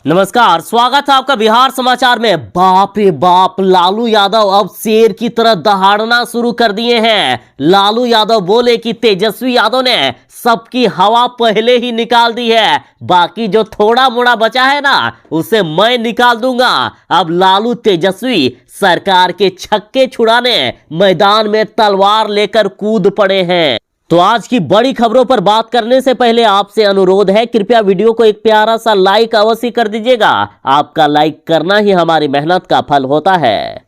नमस्कार, स्वागत है आपका बिहार समाचार में। बाप रे बाप, लालू यादव अब शेर की तरह दहाड़ना शुरू कर दिए हैं। लालू यादव बोले कि तेजस्वी यादव ने सबकी हवा पहले ही निकाल दी है, बाकी जो थोड़ा मोड़ा बचा है ना उसे मैं निकाल दूंगा। अब लालू तेजस्वी सरकार के छक्के छुड़ाने मैदान में तलवार लेकर कूद पड़े हैं। तो आज की बड़ी खबरों पर बात करने से पहले आपसे अनुरोध है, कृपया वीडियो को एक प्यारा सा लाइक अवश्य कर दीजिएगा। आपका लाइक करना ही हमारी मेहनत का फल होता है।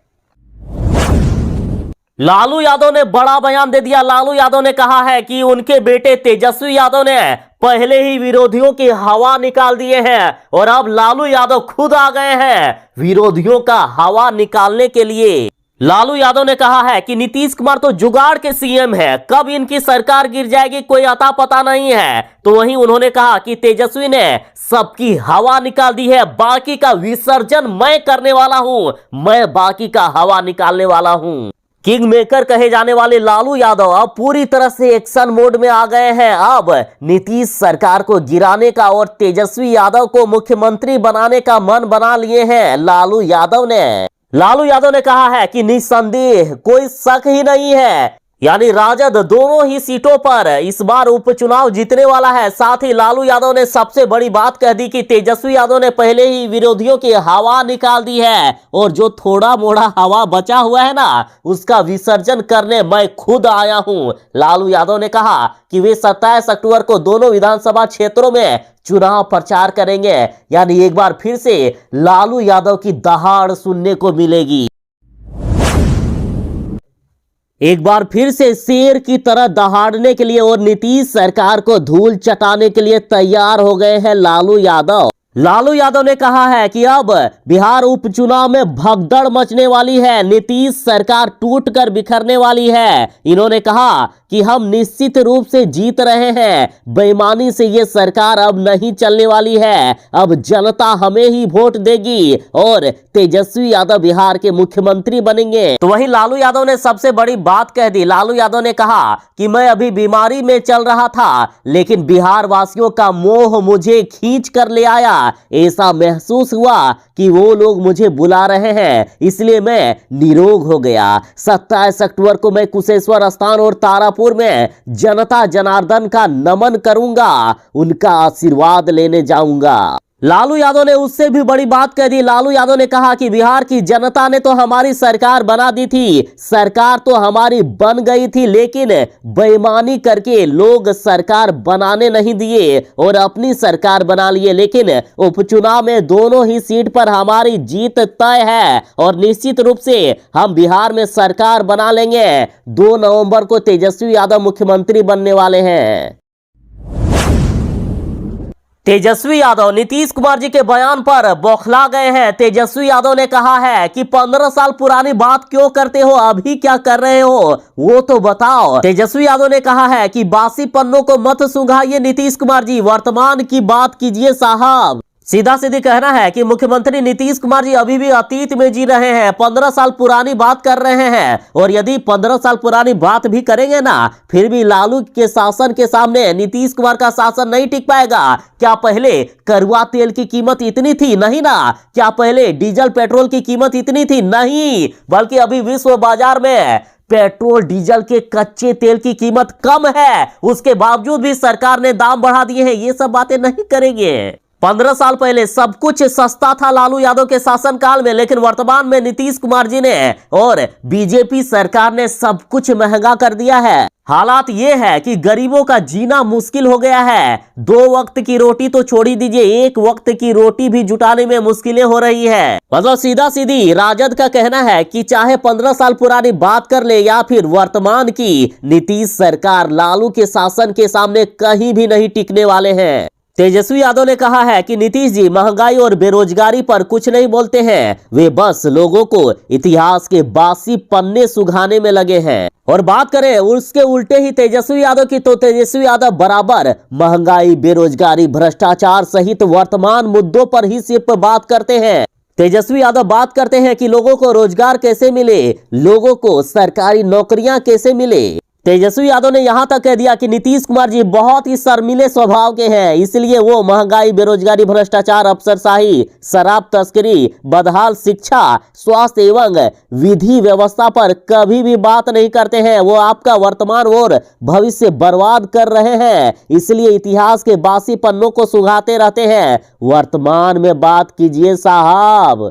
लालू यादव ने बड़ा बयान दे दिया। लालू यादव ने कहा है कि उनके बेटे तेजस्वी यादव ने पहले ही विरोधियों की हवा निकाल दिए हैं और अब लालू यादव खुद आ गए हैं विरोधियों का हवा निकालने के लिए। लालू यादव ने कहा है कि नीतीश कुमार तो जुगाड़ के सीएम है, कब इनकी सरकार गिर जाएगी कोई अता पता नहीं है। तो वहीं उन्होंने कहा कि तेजस्वी ने सबकी हवा निकाल दी है, बाकी का विसर्जन मैं करने वाला हूं, मैं बाकी का हवा निकालने वाला हूं। किंग मेकर कहे जाने वाले लालू यादव अब पूरी तरह से एक्शन मोड में आ गए हैं। अब नीतीश सरकार को गिराने का और तेजस्वी यादव को मुख्यमंत्री बनाने का मन बना लिए हैं लालू यादव ने कहा है कि निस्संदेह कोई शक ही नहीं है, यानी राजद दोनों ही सीटों पर इस बार उपचुनाव जीतने वाला है। साथ ही लालू यादव ने सबसे बड़ी बात कह दी कि तेजस्वी यादव ने पहले ही विरोधियों की हवा निकाल दी है और जो थोड़ा मोड़ा हवा बचा हुआ है ना उसका विसर्जन करने मैं खुद आया हूं। लालू यादव ने कहा कि वे 27 अक्टूबर को दोनों विधानसभा क्षेत्रों में चुनाव प्रचार करेंगे, यानी एक बार फिर से लालू यादव की दहाड़ सुनने को मिलेगी। एक बार फिर से शेर की तरह दहाड़ने के लिए और नीतीश सरकार को धूल चटाने के लिए तैयार हो गए हैं लालू यादव ने कहा है कि अब बिहार उपचुनाव में भगदड़ मचने वाली है, नीतीश सरकार टूटकर बिखरने वाली है। इन्होंने कहा कि हम निश्चित रूप से जीत रहे हैं, बेईमानी से ये सरकार अब नहीं चलने वाली है, अब जनता हमें ही वोट देगी और तेजस्वी यादव बिहार के मुख्यमंत्री बनेंगे। तो वहीं लालू यादव ने सबसे बड़ी बात कह दी। लालू यादव ने कहा कि मैं अभी बीमारी में चल रहा था, लेकिन बिहार वासियों का मोह मुझे खींच कर ले आया। ऐसा महसूस हुआ कि वो लोग मुझे बुला रहे हैं, इसलिए मैं निरोग हो गया। 27 अक्टूबर को मैं कुशेश्वर स्थान और तारापुर में जनता जनार्दन का नमन करूंगा, उनका आशीर्वाद लेने जाऊंगा। लालू यादव ने उससे भी बड़ी बात कह दी। लालू यादव ने कहा कि बिहार की जनता ने तो हमारी सरकार बना दी थी, सरकार तो हमारी बन गई थी, लेकिन बेईमानी करके लोग सरकार बनाने नहीं दिए और अपनी सरकार बना लिए। लेकिन उपचुनाव में दोनों ही सीट पर हमारी जीत तय है और निश्चित रूप से हम बिहार में सरकार बना लेंगे। 2 नवंबर को तेजस्वी यादव मुख्यमंत्री बनने वाले हैं। तेजस्वी यादव नीतीश कुमार जी के बयान पर बौखला गए हैं। तेजस्वी यादव ने कहा है कि 15 साल पुरानी बात क्यों करते हो, अभी क्या कर रहे हो वो तो बताओ। तेजस्वी यादव ने कहा है कि बासी पन्नों को मत सुंघाइए नीतीश कुमार जी, वर्तमान की बात कीजिए साहब। सीधा सीधी कहना है कि मुख्यमंत्री नीतीश कुमार जी अभी भी अतीत में जी रहे हैं, 15 साल पुरानी बात कर रहे हैं। और यदि 15 साल पुरानी बात भी करेंगे ना फिर भी लालू के शासन के सामने नीतीश कुमार का शासन नहीं टिक पाएगा। क्या पहले कड़वा तेल की कीमत इतनी थी? नहीं ना। क्या पहले डीजल पेट्रोल की कीमत इतनी थी? नहीं, बल्कि अभी विश्व बाजार में पेट्रोल डीजल के कच्चे तेल की कीमत कम है, उसके बावजूद भी सरकार ने दाम बढ़ा दिए हैं। ये सब बातें नहीं करेंगे। 15 साल पहले सब कुछ सस्ता था लालू यादव के शासनकाल में, लेकिन वर्तमान में नीतीश कुमार जी ने और बीजेपी सरकार ने सब कुछ महंगा कर दिया है। हालात ये है कि गरीबों का जीना मुश्किल हो गया है। 2 वक्त की रोटी तो छोड़ ही दीजिए, 1 वक्त की रोटी भी जुटाने में मुश्किलें हो रही है। मतलब सीधा सीधी राजद का कहना है कि चाहे 15 साल पुरानी बात कर ले या फिर वर्तमान की, नीतीश सरकार लालू के शासन के सामने कहीं भी नहीं टिकने वाले हैं। तेजस्वी यादव ने कहा है कि नीतीश जी महंगाई और बेरोजगारी पर कुछ नहीं बोलते हैं, वे बस लोगों को इतिहास के बासी पन्ने सुघाने में लगे हैं। और बात करें उसके उल्टे ही तेजस्वी यादव की, तो तेजस्वी यादव बराबर महंगाई, बेरोजगारी, भ्रष्टाचार सहित वर्तमान मुद्दों पर ही सिर्फ बात करते हैं। तेजस्वी यादव बात करते हैं कि लोगों को रोजगार कैसे मिले, लोगों को सरकारी नौकरियां कैसे मिले। तेजस्वी यादव ने यहां तक कह दिया कि नीतीश कुमार जी बहुत ही शर्मीले स्वभाव के हैं, इसलिए वो महंगाई, बेरोजगारी, भ्रष्टाचार, अफसरशाही, शराब तस्करी, बदहाल शिक्षा, स्वास्थ्य एवं विधि व्यवस्था पर कभी भी बात नहीं करते हैं। वो आपका वर्तमान और भविष्य बर्बाद कर रहे हैं, इसलिए इतिहास के बासी पन्नों को सुंघाते रहते हैं। वर्तमान में बात कीजिए साहब।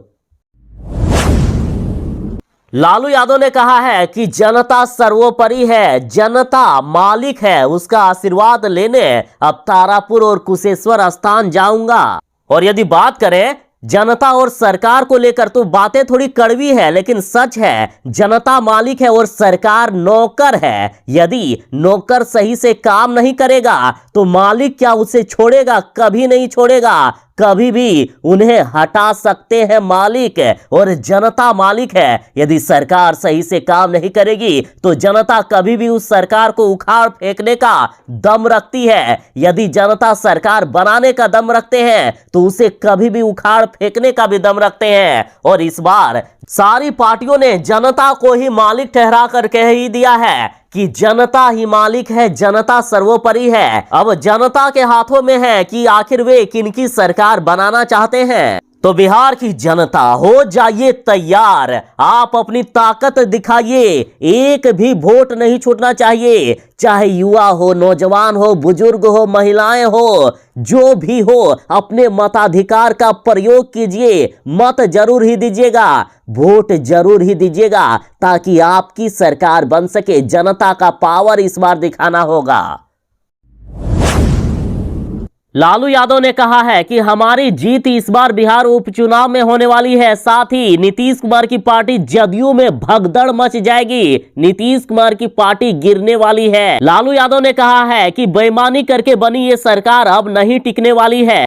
लालू यादव ने कहा है कि जनता सर्वोपरि है, जनता मालिक है, उसका आशीर्वाद लेने अब तारापुर और कुशेश्वर स्थान जाऊंगा। और यदि बात करें जनता और सरकार को लेकर तो बातें थोड़ी कड़वी है, लेकिन सच है, जनता मालिक है और सरकार नौकर है। यदि नौकर सही से काम नहीं करेगा तो मालिक क्या उसे छोड़ेगा? कभी नहीं छोड़ेगा, कभी भी उन्हें हटा सकते हैं मालिक। और जनता मालिक है, यदि सरकार सही से काम नहीं करेगी तो जनता कभी भी उस सरकार को उखाड़ फेंकने का दम रखती है। यदि जनता सरकार बनाने का दम रखते हैं तो उसे कभी भी उखाड़ फेंकने का भी दम रखते हैं। और इस बार सारी पार्टियों ने जनता को ही मालिक ठहरा कर कह ही दिया है कि जनता ही मालिक है, जनता सर्वोपरि है। अब जनता के हाथों में है कि आखिर वे किनकी सरकार बनाना चाहते हैं। तो बिहार की जनता हो जाइए तैयार, आप अपनी ताकत दिखाइए, एक भी वोट नहीं छूटना चाहिए, चाहे युवा हो, नौजवान हो, बुजुर्ग हो, महिलाएं हो, जो भी हो, अपने मताधिकार का प्रयोग कीजिए। मत जरूर ही दीजिएगा, वोट जरूर ही दीजिएगा, ताकि आपकी सरकार बन सके। जनता का पावर इस बार दिखाना होगा। लालू यादव ने कहा है कि हमारी जीत इस बार बिहार उपचुनाव में होने वाली है, साथ ही नीतीश कुमार की पार्टी जदयू में भगदड़ मच जाएगी, नीतीश कुमार की पार्टी गिरने वाली है। लालू यादव ने कहा है कि बेईमानी करके बनी ये सरकार अब नहीं टिकने वाली है।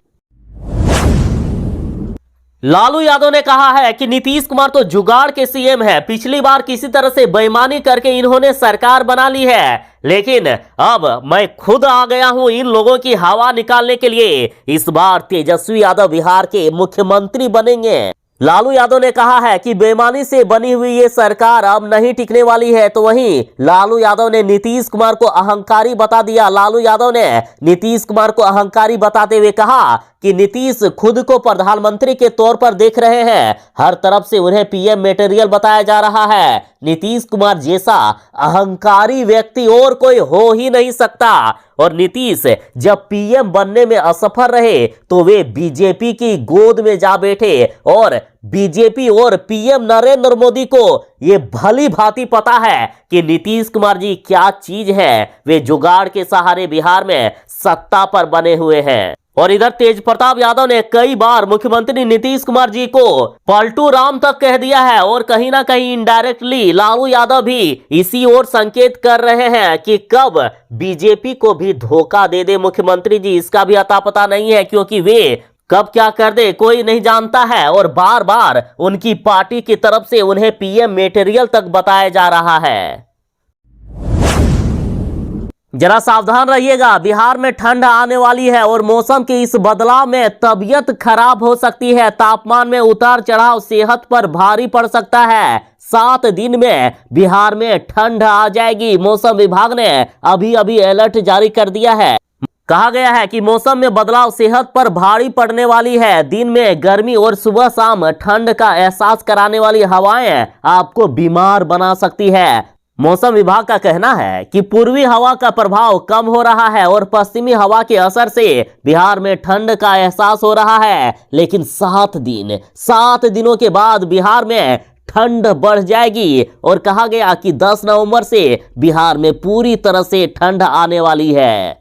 लालू यादव ने कहा है कि नीतीश कुमार तो जुगाड़ के सीएम है, पिछली बार किसी तरह से बेईमानी करके इन्होंने सरकार बना ली है, लेकिन अब मैं खुद आ गया हूं इन लोगों की हवा निकालने के लिए। इस बार तेजस्वी यादव बिहार के मुख्यमंत्री बनेंगे। लालू यादव ने कहा है कि बेईमानी से बनी हुई ये सरकार अब नहीं टिकने वाली है। तो वहीं लालू यादव ने नीतीश कुमार को अहंकारी बता दिया। लालू यादव ने नीतीश कुमार को अहंकारी बताते हुए कहा कि नीतीश खुद को प्रधानमंत्री के तौर पर देख रहे हैं, हर तरफ से उन्हें पीएम मटेरियल बताया जा रहा है। नीतीश कुमार जैसा अहंकारी व्यक्ति और कोई हो ही नहीं सकता। और नीतीश जब पीएम बनने में असफल रहे तो वे बीजेपी की गोद में जा बैठे और बीजेपी और पीएम नरेंद्र मोदी को ये भली भांति पता है कि नीतीश कुमार जी क्या चीज है। वे जुगाड़ के सहारे बिहार में सत्ता पर बने हुए हैं। और इधर तेज प्रताप यादव ने कई बार मुख्यमंत्री नीतीश कुमार जी को पलटू राम तक कह दिया है और कहीं ना कहीं इनडायरेक्टली लालू यादव भी इसी ओर संकेत कर रहे हैं कि कब बीजेपी को भी धोखा दे दे मुख्यमंत्री जी, इसका भी अता पता नहीं है, क्योंकि वे कब क्या कर दे कोई नहीं जानता है। और बार बार उनकी पार्टी की तरफ से उन्हें पीएम मटेरियल तक बताया जा रहा है। जरा सावधान रहिएगा, बिहार में ठंड आने वाली है और मौसम के इस बदलाव में तबीयत खराब हो सकती है। तापमान में उतार चढ़ाव सेहत पर भारी पड़ सकता है। 7 दिन में बिहार में ठंड आ जाएगी। मौसम विभाग ने अभी अभी अलर्ट जारी कर दिया है। कहा गया है कि मौसम में बदलाव सेहत पर भारी पड़ने वाली है। दिन में गर्मी और सुबह शाम ठंड का एहसास कराने वाली हवाएं आपको बीमार बना सकती है। मौसम विभाग का कहना है कि पूर्वी हवा का प्रभाव कम हो रहा है और पश्चिमी हवा के असर से बिहार में ठंड का एहसास हो रहा है। लेकिन 7 दिनों के बाद बिहार में ठंड बढ़ जाएगी और कहा गया कि 10 नवंबर से बिहार में पूरी तरह से ठंड आने वाली है।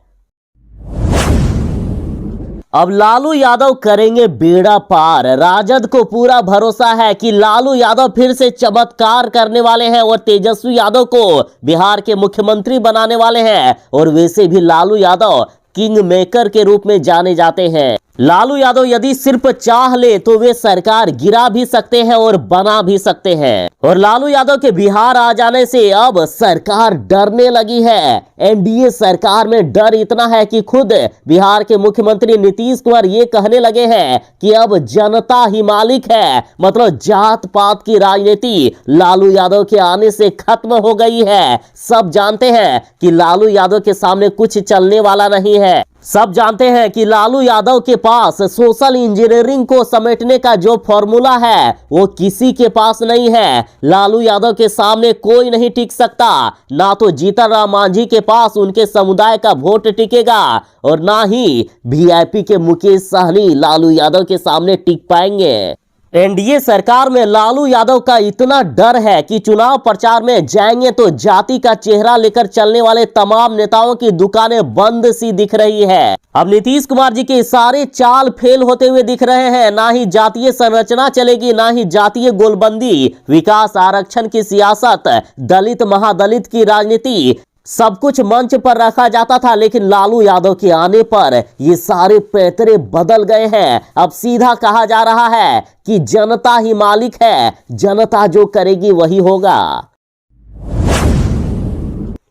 अब लालू यादव करेंगे बेड़ा पार। राजद को पूरा भरोसा है कि लालू यादव फिर से चमत्कार करने वाले हैं और तेजस्वी यादव को बिहार के मुख्यमंत्री बनाने वाले हैं। और वैसे भी लालू यादव किंग मेकर के रूप में जाने जाते हैं। लालू यादव यदि सिर्फ चाह ले तो वे सरकार गिरा भी सकते हैं और बना भी सकते हैं। और लालू यादव के बिहार आ जाने से अब सरकार डरने लगी है। एनडीए सरकार में डर इतना है कि खुद बिहार के मुख्यमंत्री नीतीश कुमार ये कहने लगे हैं कि अब जनता ही मालिक है, मतलब जात पात की राजनीति लालू यादव के आने से खत्म हो गई है। सब जानते हैं कि लालू यादव के सामने कुछ चलने वाला नहीं है। सब जानते हैं कि लालू यादव के पास सोशल इंजीनियरिंग को समेटने का जो फॉर्मूला है वो किसी के पास नहीं है। लालू यादव के सामने कोई नहीं टिक सकता। ना तो जीतन राम मांझी के पास उनके समुदाय का वोट टिकेगा और ना ही वीआईपी के मुकेश सहनी लालू यादव के सामने टिक पाएंगे। एनडीए सरकार में लालू यादव का इतना डर है कि चुनाव प्रचार में जाएंगे तो जाति का चेहरा लेकर चलने वाले तमाम नेताओं की दुकानें बंद सी दिख रही है। अब नीतीश कुमार जी के सारे चाल फेल होते हुए दिख रहे हैं। ना ही जातीय संरचना चलेगी, ना ही जातीय गोलबंदी, विकास आरक्षण की सियासत, दलित महादलित की राजनीति, सब कुछ मंच पर रखा जाता था। लेकिन लालू यादव के आने पर ये सारे पैतरे बदल गए हैं। अब सीधा कहा जा रहा है कि जनता ही मालिक है, जनता जो करेगी वही होगा।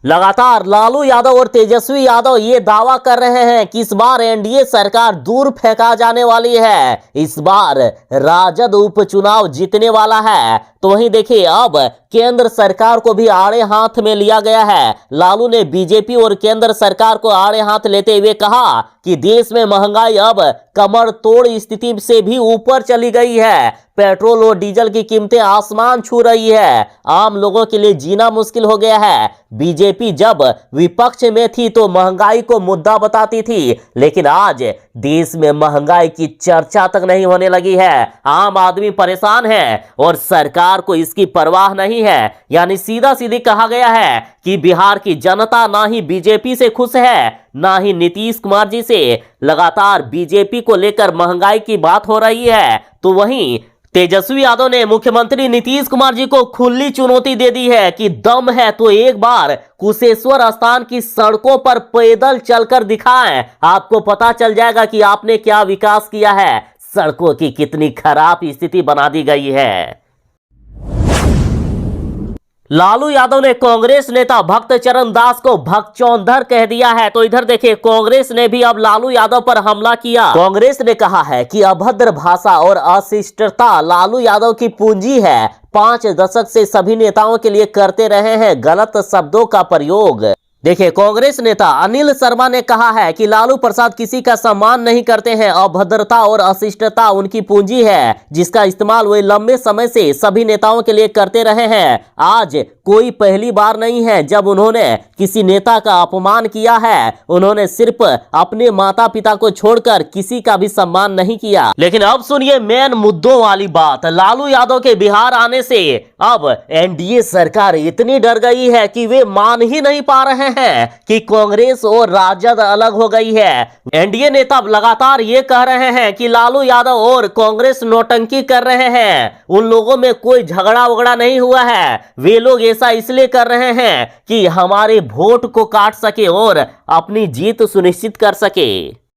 लगातार लालू यादव और तेजस्वी यादव ये दावा कर रहे हैं कि इस बार एनडीए सरकार दूर फेंका जाने वाली है। इस बार राजद उपचुनाव जीतने वाला है। तो वहीं देखिए अब केंद्र सरकार को भी आड़े हाथ में लिया गया है। लालू ने बीजेपी और केंद्र सरकार को आड़े हाथ लेते हुए कहा कि देश में महंगाई अब कमर तोड़ स्थिति से भी ऊपर चली गई है। पेट्रोल और डीजल की कीमतें आसमान छू रही है। आम लोगों के लिए जीना मुश्किल हो गया है। बीजेपी जब विपक्ष में थी तो महंगाई को मुद्दा बताती थी, लेकिन आज देश में महंगाई की चर्चा तक नहीं होने लगी है। आम आदमी परेशान है और सरकार को इसकी परवाह नहीं है। यानी सीधा सीधी कहा गया है कि बिहार की जनता ना ही बीजेपी से खुश है, ना ही नीतीश कुमार जी से। लगातार बीजेपी को लेकर महंगाई की बात हो रही है। तो वहीं तेजस्वी यादव ने मुख्यमंत्री नीतीश कुमार जी को खुली चुनौती दे दी है कि दम है तो एक बार कुशेश्वर स्थान की सड़कों पर पैदल चलकर दिखाएं। आपको पता चल जाएगा कि आपने क्या विकास किया है। सड़कों की कितनी खराब स्थिति बना दी गई है। लालू यादव ने कांग्रेस नेता भक्त चरण दास को भगचौंधर कह दिया है। तो इधर देखिए कांग्रेस ने भी अब लालू यादव पर हमला किया। कांग्रेस ने कहा है कि अभद्र भाषा और अशिष्टता लालू यादव की पूंजी है। 5 दशक से सभी नेताओं के लिए करते रहे हैं गलत शब्दों का प्रयोग। देखिए कांग्रेस नेता अनिल शर्मा ने कहा है कि लालू प्रसाद किसी का सम्मान नहीं करते हैं। अभद्रता और अशिष्टता उनकी पूंजी है जिसका इस्तेमाल वे लंबे समय से सभी नेताओं के लिए करते रहे हैं। आज कोई पहली बार नहीं है जब उन्होंने किसी नेता का अपमान किया है। उन्होंने सिर्फ अपने माता पिता को छोड़कर किसी का भी सम्मान नहीं किया। लेकिन अब सुनिए मेन मुद्दों वाली बात। लालू यादव के बिहार आने से अब एनडीए सरकार इतनी डर गई है कि वे मान ही नहीं पा रहे हैं कि कांग्रेस और राजद अलग हो गई है। एनडीए नेता लगातार ये कह रहे हैं कि लालू यादव और कांग्रेस नौटंकी कर रहे हैं। उन लोगों में कोई झगड़ा वगड़ा नहीं हुआ है। वे लोग ऐसा इसलिए कर रहे हैं कि हमारे वोट को काट सके और अपनी जीत सुनिश्चित कर सके।